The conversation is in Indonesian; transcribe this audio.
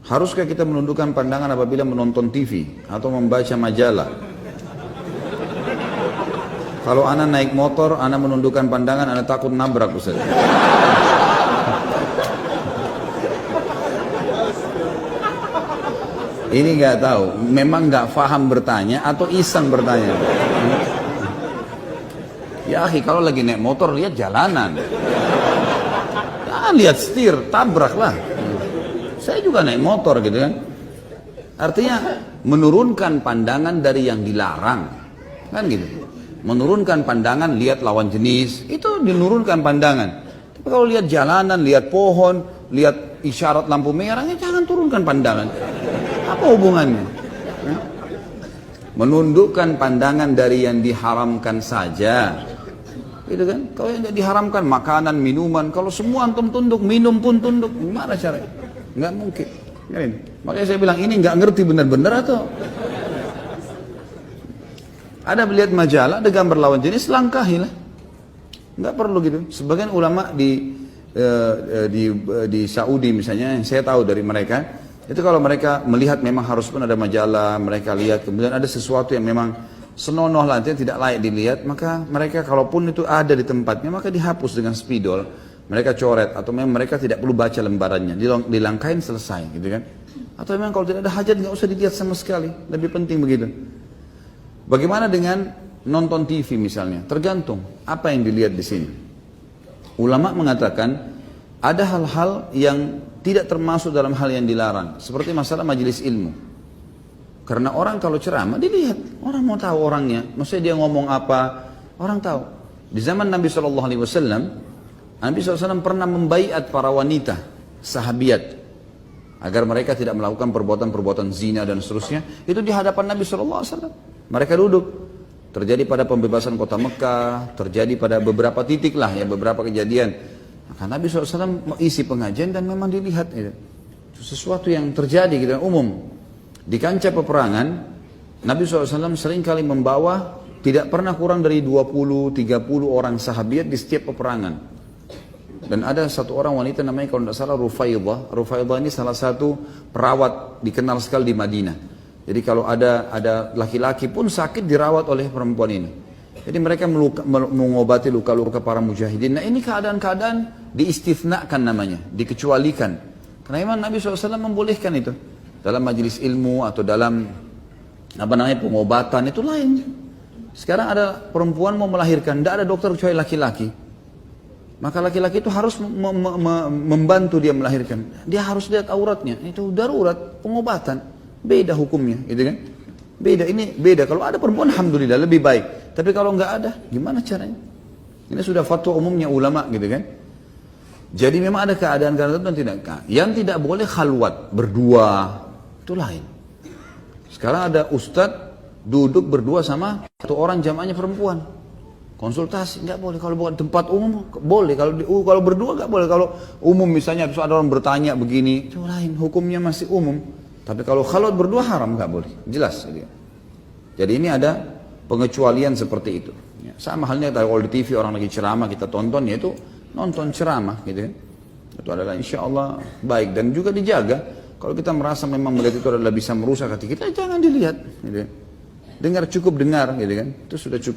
Haruskah kita menundukkan pandangan apabila menonton TV atau membaca majalah? Kalau ana naik motor, ana menundukkan pandangan, ana takut nabrak Ustaz. Ini nggak tahu, memang nggak paham bertanya atau iseng bertanya. Ya akhi, kalau lagi naik motor lihat jalanan, jangan lihat setir, tabraklah. Saya juga naik motor gitu kan. Artinya menurunkan pandangan dari yang dilarang, kan gitu. Menurunkan pandangan, lihat lawan jenis, itu menurunkan pandangan. Tapi kalau lihat jalanan, lihat pohon, lihat isyarat lampu merahnya, jangan turunkan pandangan. Apa hubungannya? Menundukkan pandangan dari yang diharamkan saja. Gitu kan? Kalau yang diharamkan makanan, minuman, kalau semua antum tunduk, minum pun tunduk, gimana caranya? Nggak mungkin. Makanya saya bilang ini nggak ngerti benar-benar atau ada melihat majalah, ada gambar lawan jenis, langkahilah. Nggak perlu gitu. Sebagian ulama di Saudi misalnya, yang saya tahu dari mereka, itu kalau mereka melihat memang harus pun ada majalah, mereka lihat, kemudian ada sesuatu yang memang senonoh lah, tidak layak dilihat, maka mereka kalaupun itu ada di tempatnya, maka dihapus dengan spidol, mereka coret, atau memang mereka tidak perlu baca lembarannya, dilangkain selesai, gitu kan? Atau memang kalau tidak ada hajat nggak usah dilihat sama sekali, lebih penting begitu. Bagaimana dengan nonton TV misalnya? Tergantung apa yang dilihat di sini. Ulama mengatakan ada hal-hal yang tidak termasuk dalam hal yang dilarang, seperti masalah majelis ilmu. Karena orang kalau ceramah dilihat, orang mau tahu orangnya, maksudnya dia ngomong apa, orang tahu. Di zaman Nabi SAW, Nabi SAW pernah membaiat para wanita, sahabiat, agar mereka tidak melakukan perbuatan-perbuatan zina dan seterusnya. Itu di hadapan Nabi SAW. Mereka duduk. Terjadi pada pembebasan kota Mekah, terjadi pada beberapa titik lah, ya, beberapa kejadian. Maka Nabi SAW isi pengajian dan memang dilihat. Itu sesuatu yang terjadi gitu, umum. Di kancah peperangan, Nabi SAW seringkali membawa tidak pernah kurang dari 20-30 orang sahabiat di setiap peperangan. Dan ada satu orang wanita namanya kalau tidak salah Rufaidah. Rufaidah ini salah satu perawat dikenal sekali di Madinah. Jadi kalau ada laki-laki pun sakit dirawat oleh perempuan ini. Jadi mereka mengobati luka-luka para mujahidin. Nah ini keadaan-keadaan diistifnakan namanya, dikecualikan. Karena memang Nabi SAW membolehkan itu. Dalam majelis ilmu atau dalam pengobatan itu lain. Sekarang ada perempuan mau melahirkan, tidak ada dokter kecuali laki-laki. Maka laki-laki itu harus membantu dia melahirkan. Dia harus lihat auratnya. Itu darurat pengobatan. Beda hukumnya, gitu kan? Beda, ini beda. Kalau ada perempuan, alhamdulillah lebih baik. Tapi kalau nggak ada, gimana caranya? Ini sudah fatwa umumnya ulama, gitu kan? Jadi memang ada keadaan-keadaan tertentu tidak. Yang tidak boleh khalwat berdua, itu lain. Sekarang ada ustadz duduk berdua sama satu orang jamaahnya perempuan, konsultasi nggak boleh. Kalau bukan tempat umum boleh. Kalau berdua nggak boleh. Kalau umum misalnya terus ada orang bertanya begini, itu lain. Hukumnya masih umum. Tapi kalau khalwat berdua haram, nggak boleh, jelas. Jadi ini ada pengecualian seperti itu. Sama halnya kalau di TV orang lagi ceramah kita tonton, yaitu nonton ceramah, gitu kan? Itu adalah insya Allah baik dan juga dijaga. Kalau kita merasa memang melihat itu adalah bisa merusak hati kita, jangan dilihat. Gitu. Dengar cukup dengar, gitu kan? Itu sudah cukup.